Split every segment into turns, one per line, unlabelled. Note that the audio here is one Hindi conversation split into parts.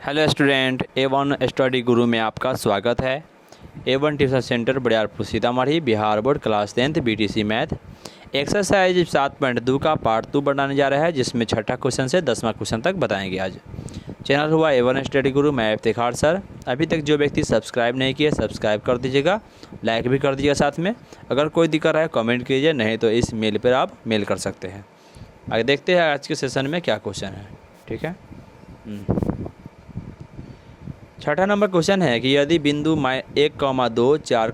हेलो स्टूडेंट, A1 स्टडी गुरु में आपका स्वागत है। A1 tuition centre Bariyarpur Sitamarhi Bihar board class 10th BTC math exercise 7.2 का पार्ट 2 बनाने जा रहा है, जिसमें छठा क्वेश्चन से 10वां क्वेश्चन तक बताएंगे। आज चैनल हुआ A1 स्टडी गुरु, मैं इफ्तिखार सर। अभी तक जो व्यक्ति सब्सक्राइब नहीं किए सब्सक्राइब कर दीजिएगा, लाइक भी कर दीजिएगा साथ में। अगर कोई दिक्कत है कमेंट कीजिए, नहीं तो इस मेल पर आप मेल कर सकते हैं। आगे देखते हैं आज के सेशन में क्या क्वेश्चन है। ठीक है, छठा नंबर क्वेश्चन है कि यदि बिंदु 1,2, 4,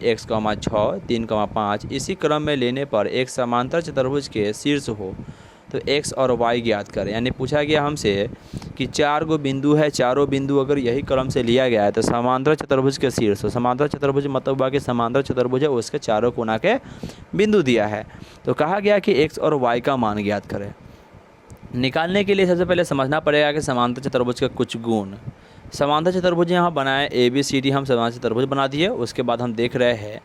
x, 6, 3, 5 इसी क्रम में लेने पर एक समांतर चतुर्भुज के शीर्ष हो तो x और y ज्ञात करें। यानी पूछा गया हमसे कि 4 गो बिंदु है, चारों बिंदु अगर यही क्रम से लिया गया है तो समांतर चतुर्भुज के शीर्ष। समांतर चतुर्भुज मतलब हुआ कि समांतर चतुर्भुज है उसके चारों कोना के बिंदु दिया है। तो कहा गया कि x और y का मान ज्ञात करें। निकालने के लिए सबसे पहले समझना पड़ेगा कि समांतर चतुर्भुज के कुछ गुण। समांतर चतुर्भुज यहाँ बनाए ABCD, हम समांतर चतुर्भुज बना दिए। उसके बाद हम देख रहे हैं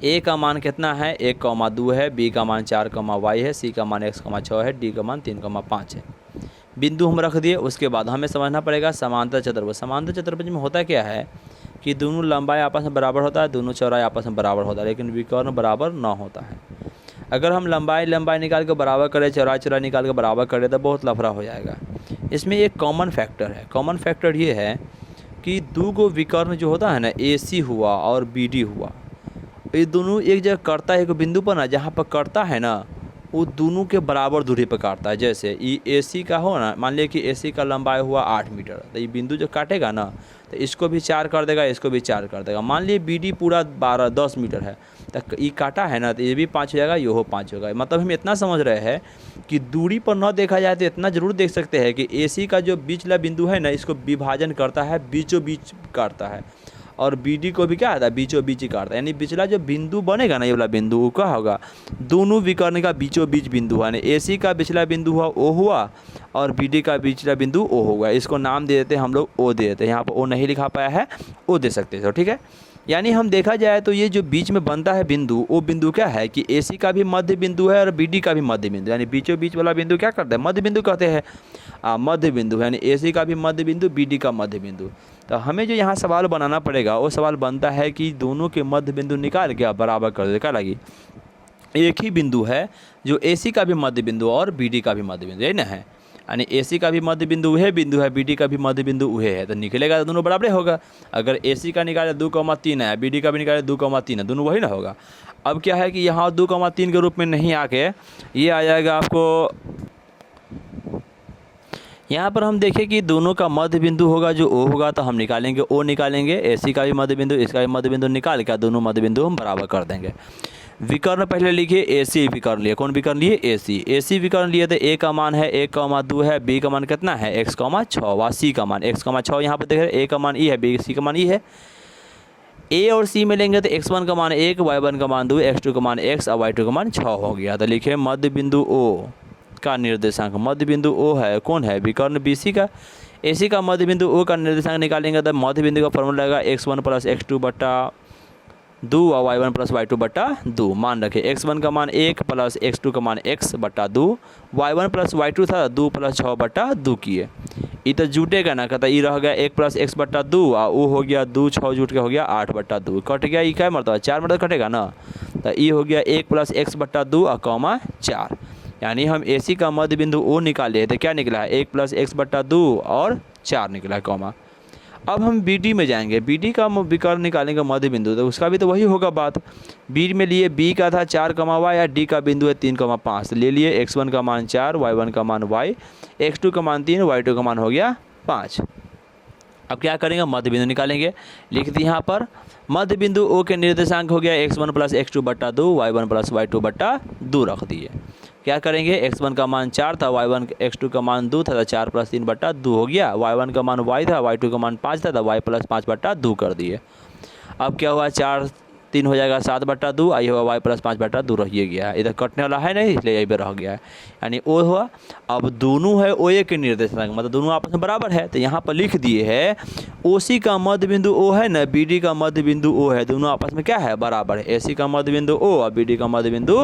A का मान कितना है, 1,2 है, B का मान 4, y है, C का मान x, 6 है, D का मान 3, 5 है। बिंदु हम रख दिए। उसके बाद हमें समझना पड़ेगा समांतर चतुर्भुज। समांतर चतुर्भुज में होता क्या है कि दोनों लंबाई आपस में बराबर होता है, दोनों चौड़ाई आपस में बराबर होता है, लेकिन विकर्ण बराबर ना होता है। अगर हम लंबाई निकाल के बराबर करें, चौड़ाई निकाल के बराबर करें तो बहुत लफड़ा हो जाएगा। इसमें एक कॉमन फैक्टर है। कॉमन फैक्टर ये है कि दो गो विकर्ण जो होता है ना, AC हुआ और BD हुआ, ये दोनों एक जगह करता है एक बिंदु पर ना, जहाँ पर करता है ना वो दोनों के बराबर दूरी पर काटता है। जैसे ये AC का हो ना, मान लिया कि AC का लंबाई हुआ 8 मीटर, तो ये बिंदु जो काटेगा ना तो इसको भी 4 कर देगा, इसको भी 4 कर देगा। मान लिए BD पूरा 10 मीटर है, तो ये काटा है ना तो ये भी 5 हो जाएगा, ये हो 5 होगा। मतलब हम इतना समझ रहे हैं कि दूरी पर न देखा जाए तो इतना ज़रूर देख सकते हैं कि AC का जो बीचला बिंदु है ना इसको विभाजन करता है, बीचों बीच काटता है, और BD को भी क्या आता है, बीचों बीच ही काटता है। यानी बिचला जो बिंदु बनेगा ना, ये वाला बिंदु वो क्या होगा, दोनों विकर्ण का बीचों बीच बिंदु हुआ। यानी AC का बिचला बिंदु हुआ O हुआ और BD का बिचला बिंदु O होगा। इसको नाम दे देते हैं हम लोग, O दे देते हैं। यहाँ पर O नहीं लिखा पाया है, O दे सकते हैं। ठीक है, यानी हम देखा जाए तो ये जो बीच में बनता है बिंदु, वो बिंदु क्या है कि AC का भी मध्य बिंदु है और BD का भी मध्य बिंदु। यानी बीचों बीच वाला बिंदु क्या करता है, मध्य बिंदु कहते हैं। मध्य बिंदु यानी AC का भी मध्य बिंदु, BD का मध्य बिंदु। तो हमें जो यहाँ सवाल बनाना पड़ेगा वो सवाल बनता है कि दोनों के मध्य बिंदु निकाल के बराबर कर दे। क्या लगी, एक ही बिंदु है जो AC का भी मध्य बिंदु और BD का भी मध्य बिंदु, यही ना है। यानी AC का भी मध्य बिंदु वह बिंदु है, BD का भी मध्य बिंदु वह है, तो निकलेगा तो दोनों बराबर होगा। अगर AC का निकाले 2,3 है, BD का भी निकाले 2,3 है, दोनों वही ना होगा। अब क्या है कि यहाँ 2,3 के रूप में नहीं आके ये आ जाएगा आपको, यहाँ पर हम देखें कि दोनों का मध्य बिंदु होगा जो O होगा, तो हम निकालेंगे O निकालेंगे, AC का भी मध्य बिंदु इसका भी मध्य बिंदु निकाल के दोनों मध्य बिंदु हम बराबर कर देंगे। विकर्ण पहले लिखिए, AC विकर्ण लिए। कौन विकर्ण लिए, AC विकर्ण लिए तो A का मान है 1,2 है, B का मान कितना है x, 6 व C का मान x, 6। यहाँ पर देख रहे हैं A का मान E है, B C का मान E है। A और C मिलेंगे तो x1 का मान 1, y1 का मान 2, x2 का मान x और y2 का मान 6 हो गया। तो लिखिए मध्य बिंदु O का निर्देशांक, मध्य बिंदु O है, कौन है, विकर्ण BC का। AC का मध्य बिंदु O का निर्देशांक निकालेंगे तो मध्य बिंदु का फॉर्मूला लगेगा x1 + x2 बटा 2 और y1 + y2 बटा 2। मान रखें x1 का मान 1 + x2 का मान x बटा 2, y1 + y2 था 2 + 6 बटा 2 किए। ये तो जुटेगा ना, कहता ये रह गया 1 + x बटा 2 और वो हो गया 2, 6 जुट के हो गया 8 बटा 2, कट गया। ये क्या मरतबा 4 मरतबा कटेगा ना, तो ये हो गया 1 + x बटा 2 और 4। यानी हम AC का मध्य बिंदु O निकाले तो क्या निकला है, 1 + x बटा 2 और 4 निकला है, कॉमा। अब हम BD में जाएंगे, BD का विकर्ण निकालेंगे मध्य बिंदु, तो उसका भी तो वही होगा बात। B में लिए B का था 4, y या D का बिंदु है 3, 5, ले लिए x1 का मान 4, y1 का मान y, x2 का मान 3, y2 का मान हो गया 5। अब क्या करेंगे, मध्य बिंदु निकालेंगे। लिख दी यहाँ पर मध्य बिंदु O के निर्देशांक हो गया x1 + x2 बटा 2, y1 + y2 बटा 2 रख दिए। क्या करेंगे, x1 का मान 4 था, y1 x2 का मान 2 था, तो 4 + 3 बटा 2 हो गया। y1 का मान y था, y2 का मान 5 था, तो y + 5 बटा 2 कर दिए। अब क्या हुआ, 4 3 हो जाएगा 7 बटा 2, आई हुआ y + 5 बटा 2 रह गया। इधर कटने वाला है नहीं, इसलिए यही पे रह गया है, यानी O हुआ। अब दोनों है OA के निर्देशांक, मतलब दोनों आपस में बराबर है, तो यहाँ पर लिख दिए है OC का मध्य बिंदु O है ना, BD का मध्य बिंदु O है, दोनों आपस में क्या है, बराबर है। AC का मध्य बिंदु O और BD का मध्य बिंदु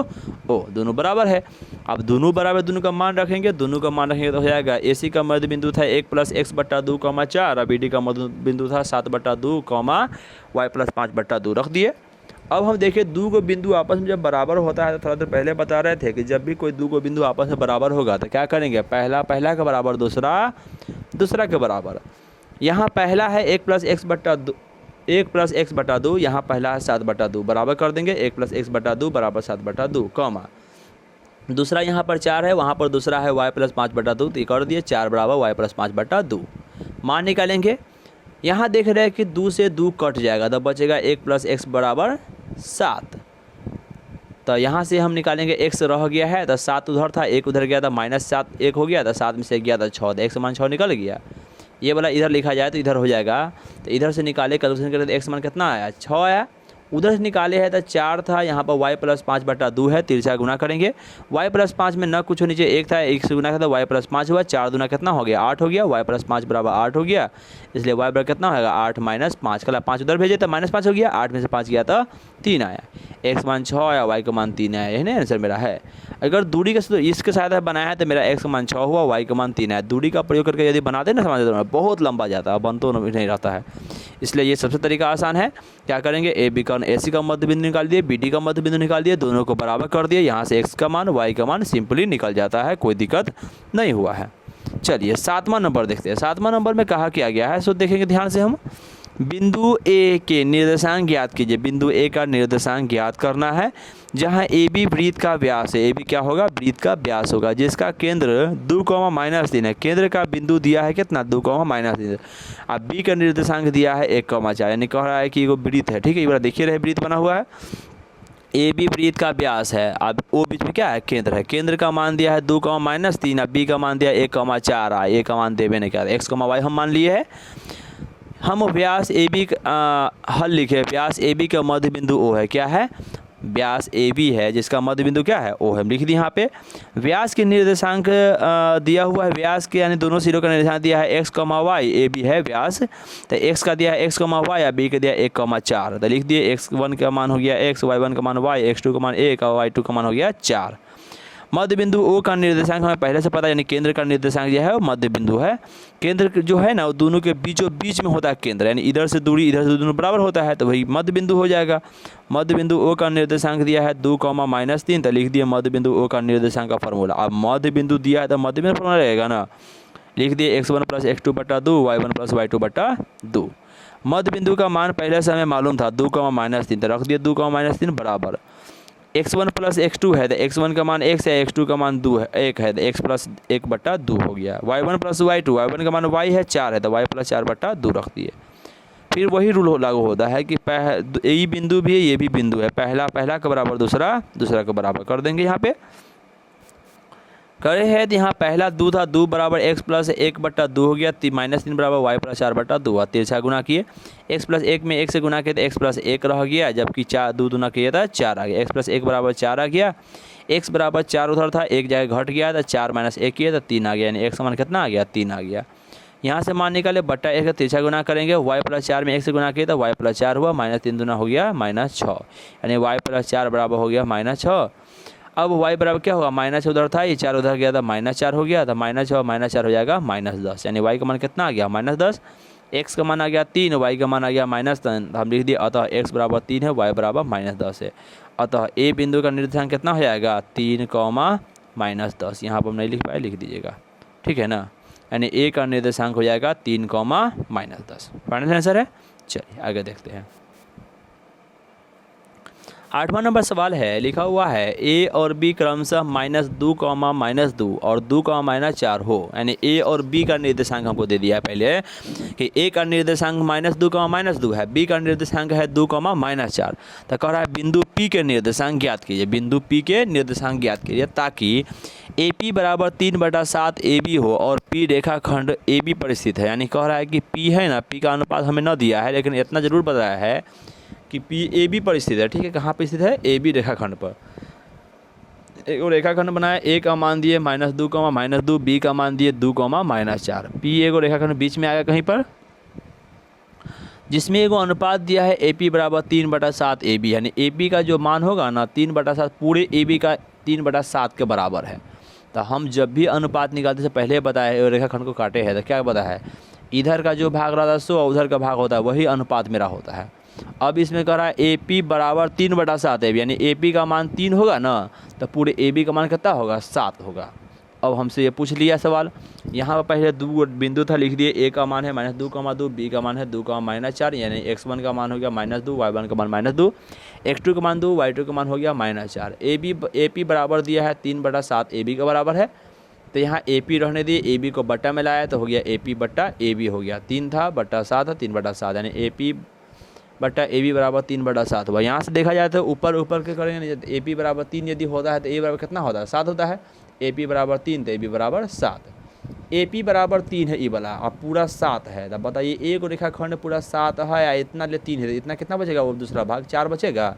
O, दोनों बराबर है। अब दोनों बराबर दोनों का मान रखेंगे, दोनों का मान रखेंगे तो हो जाएगा AC का मध्य बिंदु था 1 + x/2, 4 और BD का मध्य बिंदु था 7/2, y + 5/2 रख दिए। अब हम देखिए दो को बिंदु आपस में जब बराबर होता है तो थोड़ा देर पहले बता रहे थे कि जब भी कोई दो को बिंदु आपस में बराबर होगा तो क्या करेंगे, पहला के बराबर, दूसरा के बराबर। यहाँ पहला है 1 + x/2, यहाँ पहला है 7/2, बराबर कर देंगे 1 + x/2 = 7/2, कॉमा दूसरा यहाँ पर 4 है, वहाँ पर दूसरा है y + 5/2, तो ये कर दिए 4 = y + 5/2। मान निकालेंगे, यहाँ देख रहे हैं कि 2 से 2 कट जाएगा तो बचेगा 1 + x = 7। तो यहाँ से हम निकालेंगे x रह गया है तो 7 उधर था, 1 उधर गया था, -7 1 हो गया तो 7 में से 1 गया था 6, तो x मान 6 निकल गया। ये वाला इधर लिखा जाए तो इधर हो जाएगा, तो इधर से निकाले कैलकुलेशन करें तो x मान कितना आया, 6 आया। उधर से निकाले है तो 4 था, यहाँ पर y + 5/2 है, तिरछा गुना करेंगे, y + 5 में न कुछ नीचे 1 था, 1 से गुना किया तो y + 5 हुआ, 4 दूना कितना हो गया, 8 हो गया, y + 5 = 8 हो गया, इसलिए y बराबर कितना होगा 8 - 5, कल 5 उधर भेजे तो -5 हो गया, 8 में से 5 गया तो 3 आया, x मान 6 आया, y का मान 3 आया, यही ना आंसर मेरा है। अगर दूरी का इसके साथ बनाया है तो मेरा x का मान 6 हुआ, y का मान 3 आया। दूरी का प्रयोग करके यदि बनाते ना समझ तो बहुत लंबा जाता है, बन तो नहीं रहता है, इसलिए ये सबसे तरीका आसान है। क्या करेंगे, AC का मध्य बिंदु निकाल दिए, BD का मध्य बिंदु निकाल दिए, दोनों को बराबर कर दिए, यहाँ से x का मान y का मान सिंपली निकल जाता है, कोई दिक्कत नहीं हुआ है। चलिए 7वां नंबर देखते हैं। 7वां नंबर में कहा किया गया है, सो देखेंगे ध्यान से हम, बिंदु A के निर्देशांक ज्ञात कीजिए। बिंदु A का निर्देशांक ज्ञात करना है, जहां AB वृत्त का व्यास है। AB क्या होगा, वृत्त का व्यास होगा, जिसका केंद्र 2, -3 है। केंद्र का बिंदु दिया है कितना, 2, -3। अब B का निर्देशांक दिया है 1, 4, यानी कह रहा है कि वो वृत्त है। ठीक है, ये बार देखिए रहे वृत्त बना हुआ है, AB वृत्त का व्यास है। अब O बीच में क्या है, केंद्र है। केंद्र का मान दिया है 2, -3, अब B का मान दिया 1, 4, A का मान देवे नहीं, क्या x, y हम मान लिए है। हम व्यास AB हल लिखे, व्यास AB का मध्य बिंदु O है, क्या है, व्यास AB है जिसका मध्य बिंदु क्या है, O है, हम लिख दिए यहाँ पे। व्यास के निर्देशांक दिया हुआ है, व्यास के यानी दोनों सिरों का निर्देशांक दिया है x, y, AB है व्यास, तो x का दिया है x, y, या B का दिया 1, 4, तो लिख दिए x1 का मान हो गया x, y1 का मान y, x2 का मान 1 और y2 का मान हो गया 4। मध्य बिंदु O का निर्देशांक हमें पहले से पता है, यानी केंद्र का निर्देशांक जो है वो मध्य बिंदु है। केंद्र जो है ना वो दोनों के बीच में होता है केंद्र, यानी इधर से दूरी इधर से दोनों बराबर होता है, तो वही मध्य बिंदु हो जाएगा। मध्य बिंदु O का निर्देशांक दिया है 2, -3, तो लिख दिए मध्य बिंदु O का निर्देशांक का फॉर्मूला। अब मध्य बिंदु दिया है तो मध्य बिंदु फॉर्मूला रहेगा ना, लिख दिए x1 + x2/2, y1 + y2/2। मध्य बिंदु का मान पहले से हमें मालूम था 2, -3, तो रख दिए 2, -3 बराबर x1 + x2 है, तो x1 का मान x है, x2 का मान 2 है, 1 है, तो x + 1/2 हो गया। y1 + y2, y1 का मान y है 4 है, तो y + 4/2 रख दिए। फिर वही रूल लागू होता है कि ये बिंदु भी है, ये भी बिंदु है, पहला का बराबर, दूसरा के बराबर कर देंगे। यहाँ पे करे है तो यहाँ पहला 2 था, 2 = x + 1/2 हो गया, -3 = y + 4/2, तिरछा गुना किए, x + 1 में 1 से गुना किए तो x + 1 रह गया, जबकि 4 2 दूना किया था 4 आ गया, x + 1 = 4 आ गया, x = 4 उधर था, 1 जगह घट गया तो 4 - 1 किया तो 3 आ गया, यानी x का मान कितना आ गया, 3 आ गया। यहाँ से मान निकाले, बट्टा 1 का तिरछा गुना करेंगे, y + 4 में 1 से गुना किया तो y + 4 हुआ, -3 दूना हो गया -6, यानी y + 4 बराबर हो गया -6। अब y बराबर क्या होगा, -6 उधर था, ये 4 उधर गया था, -4 हो गया, तो -6 -4 हो जाएगा -10, यानी y का मान कितना आ गया, -10। x का मान आ गया 3, y का मान आ गया -3, हम लिख दिए अतः x = 3 है, y = -10 है। अतः A बिंदु का निर्देशांक कितना हो जाएगा, 3, -10। यहाँ पर हम नहीं लिख पाए, लिख दीजिएगा, ठीक है ना, यानी A का निर्देशांक हो जाएगा 3, -10। फाइनल आंसर है। चलिए आगे देखते हैं। 8वां नंबर सवाल है, लिखा हुआ है A और B क्रमशः -2, -2 और 2, -4 हो, यानी A और B का निर्देशांक हमको दे दिया है पहले कि A का निर्देशांक -2, -2 है, B का निर्देशांक है 2, -4, तो कह रहा है बिंदु P के निर्देशांक ज्ञात कीजिए। बिंदु P के निर्देशांक ज्ञात कीजिए ताकि AP = 3/7 AB हो और P रेखाखंड AB पर स्थित है, यानी कह रहा है कि P है ना, P का अनुपात हमें न दिया है, लेकिन इतना जरूर बताया है कि P AB पर स्थित है। ठीक है, कहाँ पर स्थित है, AB रेखाखंड पर। एक और रेखाखंड बनाया, A का मान दिए -2, -2, B का मान दिए 2, -4। P एगो रेखाखंड बीच में आएगा कहीं पर, जिसमें एगो अनुपात दिया है AP = 3/7 AB, यानी AB का जो मान होगा ना 3/7 पूरे AB का 3/7 के बराबर है। तो हम जब भी अनुपात निकालते से पहले बताए रेखाखंड को काटे हैं तो क्या पता है, इधर का जो भाग रहता है 100 और उधर का भाग होता है वही अनुपात मेरा होता है। अब इसमें कह रहा है AP बराबर 3/7 है, यानी AP का मान 3 होगा ना, तो पूरे AB का मान कितना होगा, 7 होगा। अब हमसे ये पूछ लिया सवाल, यहाँ पर पहले 2 बिंदु था, लिख दिए। A का मान है -2,2, B का मान है 2,-4, यानी x1 का मान हो गया -2, y1 का मान -2, x2 का मान 2, y2 का मान हो गया -4। AP बराबर दिया है 3/7 AB के बराबर है, तो यहाँ AP रहने दिए, AB को बट्टा में लाया तो हो गया AP बट्टा AB हो गया, 3 था बट्टा 7 था 3/7, यानी AP बट्टा AB बराबर 3/7 हुआ। यहाँ से देखा जाए तो ऊपर के करेंगे, AP बराबर 3 यदि होता है तो A बराबर कितना होता है, 7 होता है। AP बराबर 3 तो AB बराबर 7। AP बराबर 3 है, ई वाला अब पूरा 7 है। तब बताइए एक रेखाखंड पूरा 7 है या इतना ले 3 है, इतना कितना बचेगा, वो दूसरा भाग 4 बचेगा,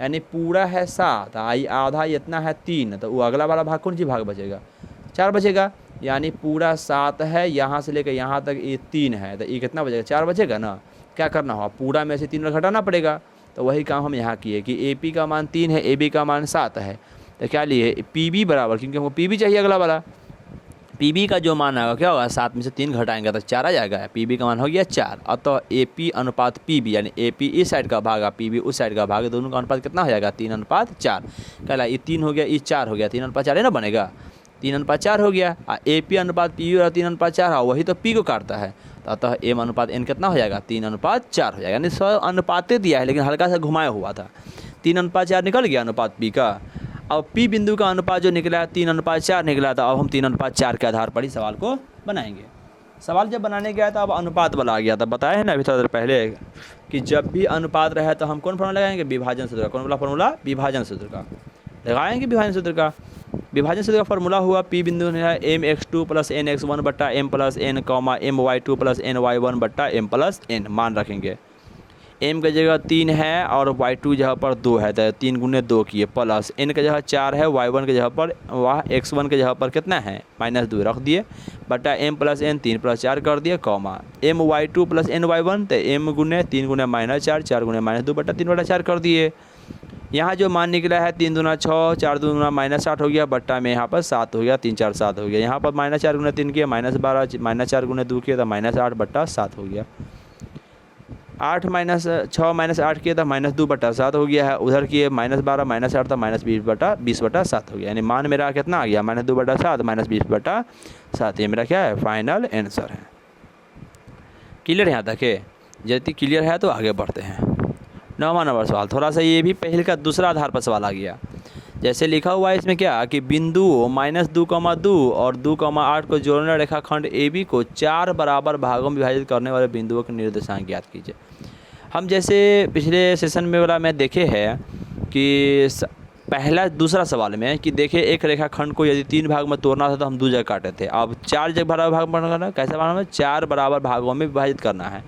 यानी पूरा है 7, आई आधा इतना है 3, तो वो अगला वाला भाग कौन सी भाग बचेगा, 4 बचेगा, यानी पूरा 7 है, यहाँ से लेकर यहाँ तक ये 3 है, तो ये कितना बचेगा, 4 बचेगा ना। क्या करना होगा, पूरा में से 3 घटाना पड़ेगा, तो वही काम हम यहाँ किए कि AP का मान 3 है, AB का मान 7 है, तो क्या लिए PB बराबर, क्योंकि हमको PB चाहिए अगला वाला, PB का जो मान आएगा क्या होगा, 7 में से 3 घटाएंगे तो 4 आ जाएगा, PB का मान हो गया 4। अतः AP अनुपात PB, यानी AP इस साइड का भाग PB उस साइड का भाग, दोनों का अनुपात कितना हो जाएगा, 3:4। कहला ये 3 हो गया, ये 4 हो गया, 3:4 है ना बनेगा, 3:4 हो गया। AP अनुपात PB और 3:4 है, वही तो P को काटता है, तो अतः M अनुपात N कितना हो जाएगा, 3:4 हो जाएगा, यानी 100 अनुपातें दिया है लेकिन हल्का सा घुमाया हुआ था, 3:4 निकल गया अनुपात P का। अब P बिंदु का अनुपात जो निकला है 3:4 निकला था, अब हम 3:4 के आधार पर ही सवाल को बनाएंगे। सवाल जब बनाने गया था अब अनुपात वाला आ गया था, बताया है ना अभी थोड़ा देर पहले कि जब भी अनुपात रहे तो हम कौन फॉर्मूला लगाएंगे, विभाजन सूत्र का। कौन वाला फॉर्मूला, विभाजन सूत्र का लगाएंगे, विभाजन सूत्र का। विभाजन सूत्र का फॉर्मूला हुआ P बिंदु है mx2 + nx1 बट्टा m + n, my2 + ny1 बट्टा m + n। मान रखेंगे m की जगह 3 है और y2 जगह पर 2 है, तो 3 × 2 किए, प्लस n की जगह 4 है, y1 की जगह पर वह x1 की जगह पर कितना है -2 रख दिए, बटा m + n 3 + 4 कर दिए, कॉमा my2 + ny1, तो m × 3 × -4, 4 × -2 बटा 3/4 कर दिए। यहाँ जो मान निकला है 3 दूना 6, 4 दूना -8 हो गया, बट्टा में यहाँ पर 7 हो गया, 3 4 7 हो गया। यहाँ पर -4 × 3 किया -12, -4 × 2 किया तो -8 बट्टा 7 हो गया। 8 -6 -8 किया था -2 बटा 7 हो गया है, उधर किए -12 -8 था -20 बटा 7 हो गया, यानी मान मेरा कितना आ गया, -2 बटा 7 -20 बटा 7। ये मेरा क्या है, फाइनल आंसर है। क्लियर है यहाँ तक है? यदि क्लियर है तो आगे बढ़ते हैं। 9वां नंबर सवाल, थोड़ा सा ये भी पहले का दूसरा आधार पर सवाल आ गया। जैसे लिखा हुआ है इसमें क्या कि बिंदु -2,2 और 2,8 को जोड़ने रेखाखंड AB को 4 बराबर भागों में विभाजित करने वाले बिंदुओं के निर्देशांक ज्ञात कीजिए। हम जैसे पिछले सेशन में वाला में देखे हैं कि पहला दूसरा सवाल में कि देखे एक रेखाखंड को यदि 3 भाग में तोड़ना था तो हम 2 जगह काटे थे, अब 4 जगह बराबर भाग में करना, कैसे बनाना है, 4 बराबर भागों में विभाजित करना है।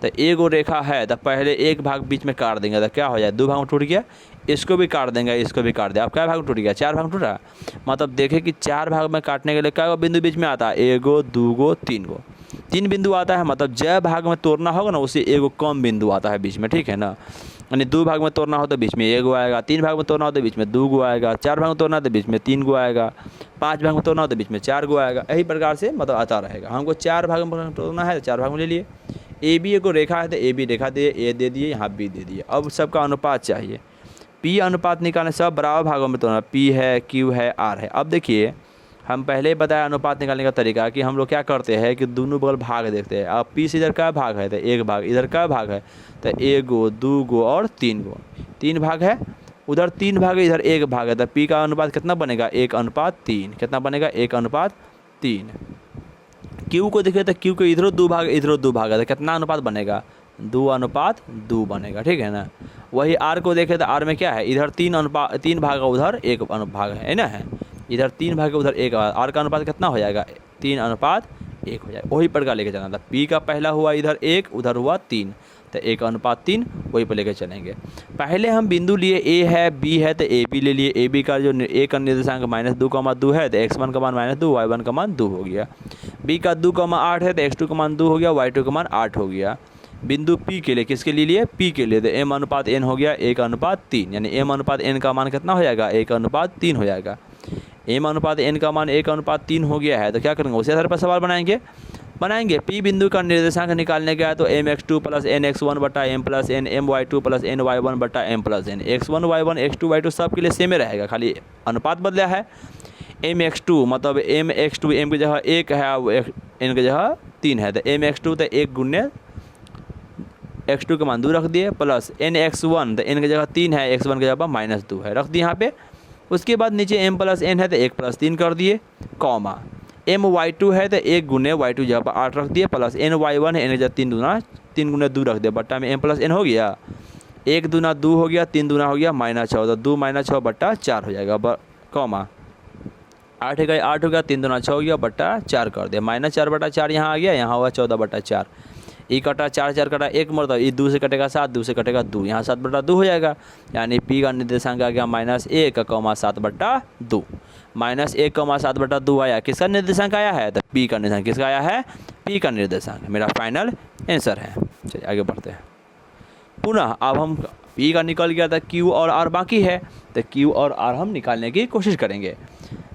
तो एक रेखा है तो पहले एक भाग बीच में काट देंगे तो क्या हो जाए, 2 भाग में टूट गया, इसको भी काट देंगे, इसको भी काट दिया, अब क्या भाग टूट गया, 4 भाग टूटा। मतलब देखें कि 4 भाग में काटने के लिए क्या बिंदु बीच में आता है, 1 2 3 बिंदु आता है। मतलब जय भाग में तोड़ना होगा ना उसे 1 कम बिंदु आता है बीच में, ठीक है ना। यानी 2 भाग में तोड़ना हो तो बीच में 1 आएगा, 3 भाग में तोड़ना हो तो बीच में 2 आएगा, 4 भाग में तोड़ना हो तो बीच में 3 आएगा, 5 भाग में तोड़ना हो तो बीच में 4 आएगा। यही प्रकार से मतलब आता रहेगा। हमको 4 भाग में तोड़ना है तो 4 भाग में ले लिए। AB को रेखा है तो AB रेखा दिए, A दे दिए, यहाँ B दे दिए। अब सबका अनुपात चाहिए, P अनुपात निकालने, सब बराबर भागों में तोड़ना, P है, Q है, R है। अब देखिए हम पहले ही बताया अनुपात निकालने का तरीका कि हम लोग क्या करते हैं कि दोनों बगल भाग देखते हैं। अब P से इधर का भाग है तो 1 भाग, इधर का भाग है तो 1 2 और 3 भाग है, उधर 3 भाग है, इधर 1 भाग है, तो P का अनुपात कितना बनेगा, 1:3। कितना बनेगा, 1:3। Q को देखें तो Q को इधरों 2 भाग, इधरों 2 भाग है, तो कितना अनुपात बनेगा, 2:2 बनेगा, ठीक है ना। वही R को देखें तो R में क्या है, इधर 3 भाग है, उधर 1 भाग है ना, है इधर 3 भाग है, उधर 1 भाग। R का अनुपात कितना हो जाएगा, 3:1 हो जाएगा। वही प्रकार लेके चलना था, P का पहला हुआ इधर 1, उधर हुआ 3, तो 1:3 वही पर लेके चलेंगे। पहले हम बिंदु लिए A है, B है, तो AB ले लिए। AB का जो A का निर्देशांक -2,2 है तो x1 का मान -2, y1 का मान 2 हो गया। B का 2,8 है तो x2 का मान 2 हो गया, y2 का मान 8 हो गया। बिंदु P के लिए, किसके लिए P के लिए, तो m अनुपात n हो गया 1/3, यानी m अनुपात n का मान कितना हो जाएगा 1/3 हो जाएगा। m अनुपात n का मान 1/3 हो गया है तो क्या करेंगे, उसी आधार पर सवाल बनाएंगे। P बिंदु का निर्देशांक निकालने का है तो mx2 + nx1 बटा m + n, my2 + ny1 बटा m + n, x1 y1 x2 y2 सब के लिए सेम ही रहेगा, खाली अनुपात बदला है। mx2 मतलब mx2 m की जगह 1 है, n की जगह 3 है, तो mx2 तो 1 गुने x2 का मान 2 रख दिए, प्लस nx1 तो n की जगह 3 है, x1 की जगह -2 है, रख दिए यहाँ पे। उसके बाद नीचे m + n है तो 1 + 3 कर दिए, कॉमा my2 है तो 1 गुने y2 जगह पर 8 रख दिए, प्लस ny1 है, n की जगह 3 गुने 2 रख दिया, बट्टा में m + n हो गया, 1 दूना 2 हो गया, 3 दूना हो गया -6, तो 2 - 6 बट्टा 4 हो जाएगा, कॉमा 8 गए 8 हो गया, 3 दूना 6 हो गया, बट्टा 4 कर दिया, -4 बटा 4 यहाँ आ गया, यहाँ हुआ 14 बटा 4, ई कटा 4 4 कटा 1 मरता, ई 2 से कटेगा 7, 2 से कटेगा 2, यहाँ 7 बटा 2 हो जाएगा, यानी P का निर्देशांक आ गया -1, 7 बटा 2, -1, 7 बटा 2 आया, किसका निर्देशांक आया है, तो P का निर्देशांक किसका आया है, P का निर्देशांक मेरा फाइनल आंसर है। चलिए आगे बढ़ते हैं। पुनः अब हम P का निकल गया था, Q और R बाकी है, तो Q और R हम निकालने की कोशिश करेंगे।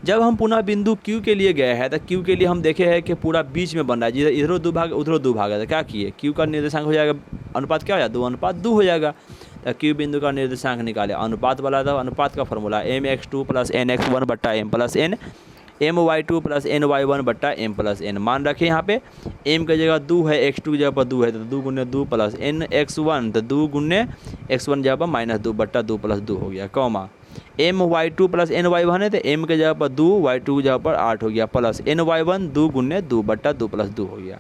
जब हम पुनः बिंदु Q के लिए गए हैं तो Q के लिए हम देखे हैं कि पूरा बीच में बन रहा है, जिधर इधरों 2 भाग उधरों 2 भाग है, तो क्या किए, Q का निर्देशांक हो जाएगा, अनुपात क्या हो जाएगा 2/2 हो जाएगा, तो Q बिंदु का निर्देशांक निकाले, अनुपात वाला था, अनुपात का फॉर्मूला mx2 + nx1 बट्टा m + n, my2 + ny1 बट्टा m + n, मान रखें यहाँ पे m की जगह 2 है, x2 की जगह पर 2 है, तो 2 गुने 2 प्लस nx1 तो 2 गुने x1 जगह पर -2 बट्टा 2 + 2 हो गया, कॉमा my2 + ny1 है तो m की जगह पर 2, y2 की जगह पर 8 हो गया, प्लस ny1 2 गुने 2 बट्टा 2 + 2 हो गया,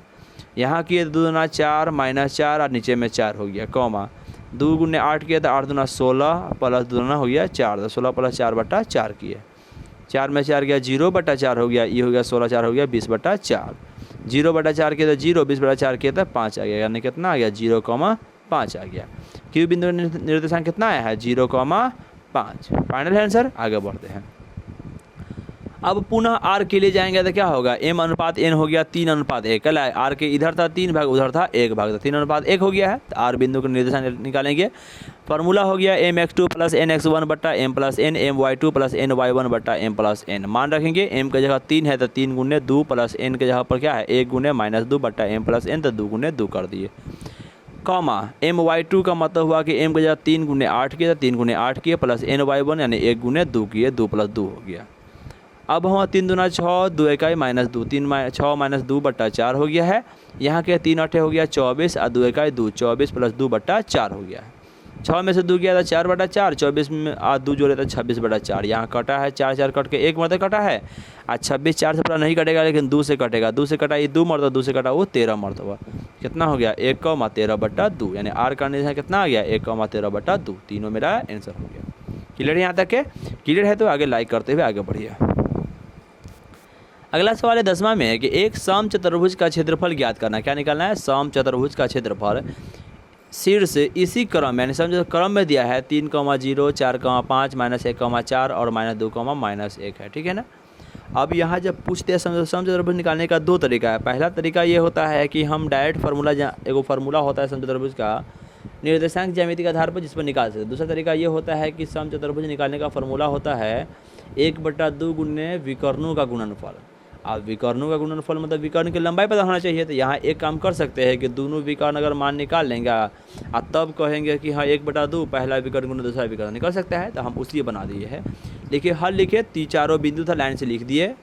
यहाँ किए 2 दूना 4 -4 और नीचे में 4 हो गया, कॉमा 2 गुने 8 किया तो 8 दूना 16 प्लस 2 दूना हो गया 4, तो 16 + 4 बट्टा 4 किए, 4 में 4 गया 0 बटा 4 हो गया, ये हो गया 16 4 हो गया 20 बटा 4, 0 बटा 4 किया तो 0, 20 बटा 4 किया तो 5 आ गया, यानी कितना आ गया 0,5 आ गया। Q बिंदु निर्देशांक कितना आया है 0,5, फाइनल आंसर। आगे बढ़ते हैं। अब पुनः R के लिए जाएंगे तो क्या होगा, m अनुपात n हो गया 3/1, कल R के इधर था 3 भाग, उधर था 1 भाग, तो 3/1 हो गया है, तो R बिंदु का निर्देशांक निकालेंगे, फार्मूला हो गया mx2 + nx1 बट्टा m + n, my2 + ny1 बट्टा m + n, मान रखेंगे m की जगह 3 है तो 3 गुने 2 प्लस n की जगह पर क्या है 1 गुने -2 बट्टा m + n, तो 2 गुने 2 कर दिए, कॉमा my2 का मतलब हुआ कि m की जगह 3 गुने 8 किया, 3 गुने 8 किए, प्लस ny1 यानी 1 गुने 2 किए, 2 + 2 हो गया। अब हम 3 दूना 6, 2 इकाई -2, 6 - 2 बट्टा 4 हो गया है, यहाँ के 3 8 हो गया 24 और 2 इकाई 2, 24 + 2 बट्टा 4 हो गया है, 6 में से 2 गया था 4 बटा 4, 24 में 2 जोड़े तो 26 बटा 4, यहाँ कटा है 4 4 कट के 1 मरतबा कटा है, और 26 4 से पूरा नहीं कटेगा लेकिन 2 से कटेगा, 2 से कटा ये 2 मरतबा, 2 से कटा वो 13 मरतबा, कितना हो गया 1,13 बटा 2, यानी R का निर्देशांक कितना आ गया 1,13 बटा 2, तीनों मेरा आंसर हो गया। क्लियर है यहाँ तक के, क्लियर है तो आगे लाइक करते हुए आगे बढ़िए। अगला सवाल है 10वां में है कि एक समचतुर्भुज का क्षेत्रफल ज्ञात करना, क्या निकालना है, समचतुर्भुज का क्षेत्रफल शीर्ष इसी क्रम यानी समझो क्रम में दिया है 3,0, 4,5, -1,4 और -2, -1 है, ठीक है ना। अब यहाँ जब पूछते हैं समचतुर्भुज निकालने का 2 तरीका है। पहला तरीका ये होता है कि हम डायरेक्ट फार्मूला, एगो फार्मूला होता है समचतुर्भुज का निर्देशांक ज्यामिति के आधार पर जिस पर निकाल सकते हैं। दूसरा तरीका ये होता है कि समचतुर्भुज निकालने का फार्मूला होता है 1/2 गुने विकर्णों का गुणनफल। अब विकर्णों का गुणनफल मतलब विकर्ण की लंबाई पता होना चाहिए, तो यहाँ एक काम कर सकते हैं कि दोनों विकर्ण अगर मान निकाल लेंगे और तब कहेंगे कि हाँ 1/2 पहला विकर्ण गुना दूसरा विकर्ण निकल सकता है, तो हम उसलिए बना दिए है। देखिए हल लिखे, चारों बिंदु था लाइन से लिख दिए।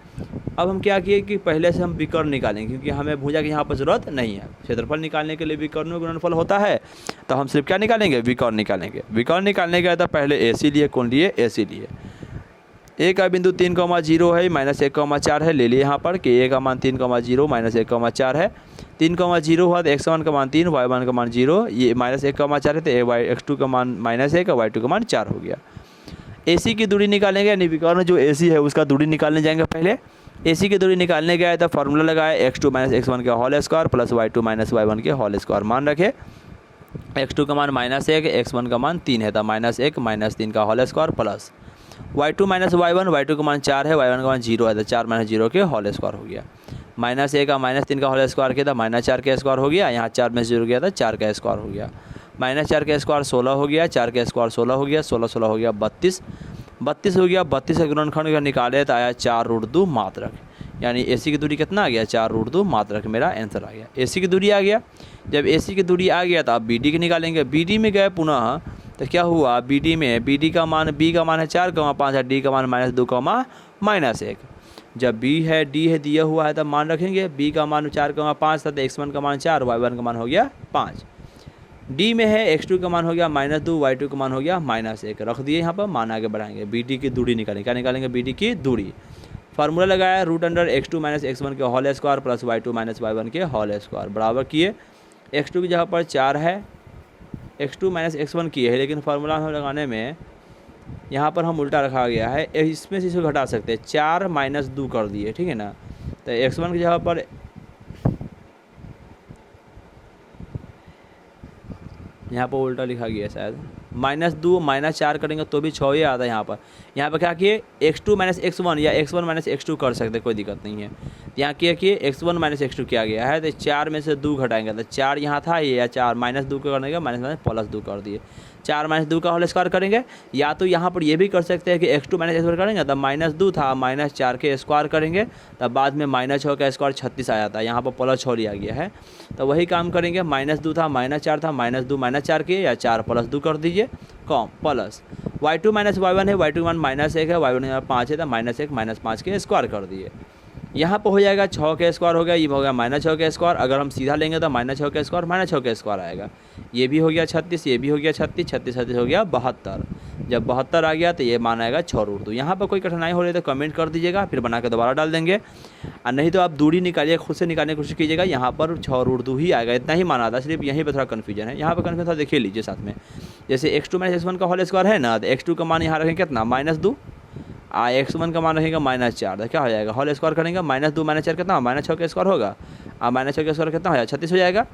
अब हम क्या किए कि पहले से हम विकर्ण निकालेंगे, क्योंकि हमें भुजा की यहाँ पर जरूरत नहीं है। क्षेत्रफल निकालने के लिए विकर्णों का गुणनफल होता है, तो हम सिर्फ क्या निकालेंगे, विकर्ण निकालेंगे। विकर्ण निकालने का तो पहले AC लिए, कौन लिए, AC लिए। ए का बिंदु 3,0 है, -1,4 है, ले लिए यहाँ पर कि ए का मान 3,0 -1,4 है। 3,0 हुआ तो x1 का मान 3, y1 का मान 0, ये -1,4 है तो x2 का मान -1 और y2 का मान 4 हो गया। AC की दूरी निकालेंगे, यानी विकर्ण जो AC है उसका दूरी निकालने जाएंगे। पहले AC की दूरी निकालने गया तो फार्मूला लगाए x2 - x1 के whole square plus y2 - y1 के होल स्क्वायर। मान रखे x2 का मान -1, x1 का मान 3 है तो -1 - 3 का whole square plus y2 - y1, y2 का मान 4 है, y1 का मान 0 है तो 4 - 0 के होल स्क्वायर हो गया। -1 का -3 का होल स्क्वायर किया था -4 का स्क्वायर हो गया, यहाँ 4 में से जुड़ गया था 4 का स्क्वायर हो गया, -4 का स्क्वायर 16 हो गया, 4 का स्क्वायर 16 हो गया, 16 16 हो गया 32, 32 हो गया। 32 का गुणनखंड का निकाले तो आया 4√2 मात्रक, यानी AC की दूरी कितना आ गया 4√2 मात्रक, मेरा आंसर आ गया। AC की दूरी आ गया। जब AC की दूरी आ गया तो आप BD की निकालेंगे। BD में गए पुनः तो क्या हुआ, BD में BD का मान B का मान है 4,5 है, D का मान -2, -1। जब B है D है दिया हुआ है तब मान रखेंगे। B का मान 4,5 था तो x1 का मान 4, y1 का मान हो गया 5। D में है x2 का मान हो गया -2, y2 का मान हो गया -1, रख दिए यहाँ पर, मान आगे बढ़ाएंगे। BD की दूरी निकालेंगे, क्या निकालेंगे BD की दूरी। फार्मूला लगाया √x2 - x1 के whole square plus y2 - y1 के होल स्क्वायर बराबर किए। x2 की जगह पर 4 है, x2 - x1 किए है, लेकिन फार्मूला हम लगाने में यहाँ पर हम उल्टा रखा गया है, इसमें से इसको घटा सकते हैं, 4 - 2 कर दिए, ठीक है ना। तो x1 की जगह पर यहाँ पर उल्टा लिखा गया है शायद, -2 -4 करेंगे तो भी 6 ही आता है यहाँ पर। यहाँ पर क्या किए x2 - x1 या x1 - x2 कर सकते, कोई दिक्कत नहीं है। यहाँ किया कि x1 - x2 किया गया है, तो 4 में से 2 घटाएंगे तो 4 यहाँ था ये, या 4 -2 करने का +2 कर दिए, 4 - 2 का होल स्क्वायर करेंगे। या तो यहाँ पर ये भी कर सकते हैं कि x2 - x1 करेंगे तब -2 था -4 के स्क्वायर करेंगे, तब बाद में -6 का स्क्वायर 36 आया था, यहाँ पर +6 लिया गया है, तो वही काम करेंगे। -2 था -4 था, -2 -4 के, या 4 + 2 कर दीजिए कॉम प्लस y2 - y1 है, y2 का मान -1 है, y1 का 5 है तो -1 - 5 के स्क्वायर कर दिए। यहाँ पर हो जाएगा 6 के स्क्वायर हो गया, ये हो गया -6 के स्क्वायर। अगर हम सीधा लेंगे तो -6 के स्क्वायर -6 के स्क्वायर आएगा, ये भी हो गया 36, ये भी हो गया 36, 36 36 हो गया 72। जब 72 आ गया तो ये मान आएगा 6√2। यहाँ पर कोई कठिनाई हो रही है तो कमेंट कर दीजिएगा, फिर बना के दोबारा डाल देंगे, और नहीं तो आप दूरी निकालिए, खुद से निकालने की कोशिश कीजिएगा। यहाँ पर 6√2 ही आएगा, इतना ही माना था, सिर्फ यहीं पर थोड़ा कन्फ्यूजन है। यहाँ पर कन्फ्यूजन थोड़ा देखिए लीजिए साथ में, जैसे x2 - x1 का होल स्क्वायर है ना, तो x2 का मान यहाँ रखेंगे कितना -2, x1 का मान रहेगा -4, तो क्या हो जाएगा होल स्क्वायर करेंगे, -2 - 4 कितना -6 का स्क्वायर होगा, -6 का स्क्वायर कितना हो जाएगा 36 हो जाएगा,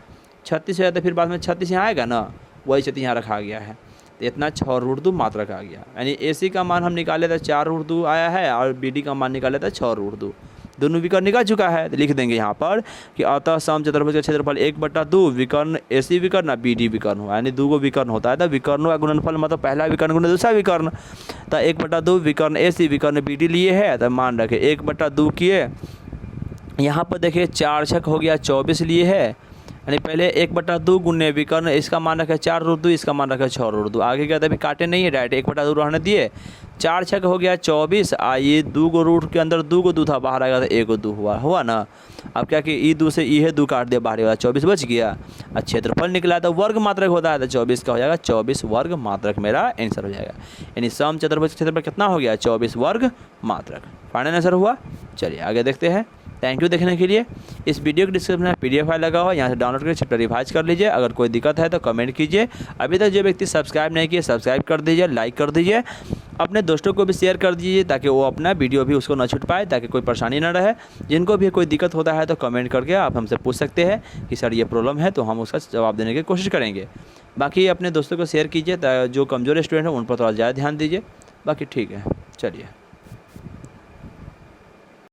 36 हो जाता है, फिर बाद में 36 यहाँ आएगा ना, वही 36 यहाँ रखा गया है, तो इतना 6√2 मात्रक आ गया। यानी AC का मान हम निकाले थे 4√2 आया है, और BD का मान निकाले था 6√2, दोनों विकर्ण निकल चुका है। तो लिख देंगे यहाँ पर कि अतः सम चतुर्भुज का क्षेत्रफल 1/2 विकर्ण AC विकर्ण BD विकर्ण हो, यानी 2 विकर्ण होता है तो विकर्णों का गुणनफल मतलब पहला विकर्ण गुना दूसरा विकर्ण, तो 1/2 विकर्ण AC विकर्ण BD लिए है, तो मान रखे 1/2 किए। यहाँ पर देखिए 4 छक हो गया 24 लिए है, यानी पहले 1/2 गुने विकर्ण, इसका मान रखा 4√2, इसका मान रखा 6√2। आगे क्या था, अभी काटे नहीं है, डायरेक्ट 1/2 रहने दिए, 4 छक हो गया 24, ये 2 को रूट के अंदर 2 को 2 था, बाहर आएगा तो 1 को 2 हुआ ना। अब क्या कि ई 2 से ई है 2 काट दिया, बाहर वाला 24 बच गया। और क्षेत्रफल निकला तो वर्ग मात्रक होता है, तो 24 का हो जाएगा 24 वर्ग मात्रक, मेरा आंसर हो जाएगा। यानी सम चतुर्भुज क्षेत्रफल कितना हो गया 24 वर्ग मात्रक, फाइनल आंसर हुआ। चलिए आगे देखते हैं। थैंक यू देखने के लिए। इस वीडियो के डिस्क्रिप्शन में PDF फाइल लगा हुआ है, यहाँ से डाउनलोड करके चैप्टर रिवाइज कर लीजिए। अगर कोई दिक्कत है तो कमेंट कीजिए। अभी तक जो व्यक्ति सब्सक्राइब नहीं किए सब्सक्राइब कर दीजिए, लाइक कर दीजिए, अपने दोस्तों को भी शेयर कर दीजिए ताकि वो अपना वीडियो भी उसको न छूट पाए, ताकि कोई परेशानी ना रहे। जिनको भी कोई दिक्कत होता है तो कमेंट करके आप हमसे पूछ सकते हैं कि सर ये प्रॉब्लम है, तो हम उसका जवाब देने की कोशिश करेंगे। बाकी अपने दोस्तों को शेयर कीजिए, जो कमज़ोर स्टूडेंट हैं उन पर थोड़ा ज़्यादा ध्यान दीजिए। बाकी ठीक है, चलिए।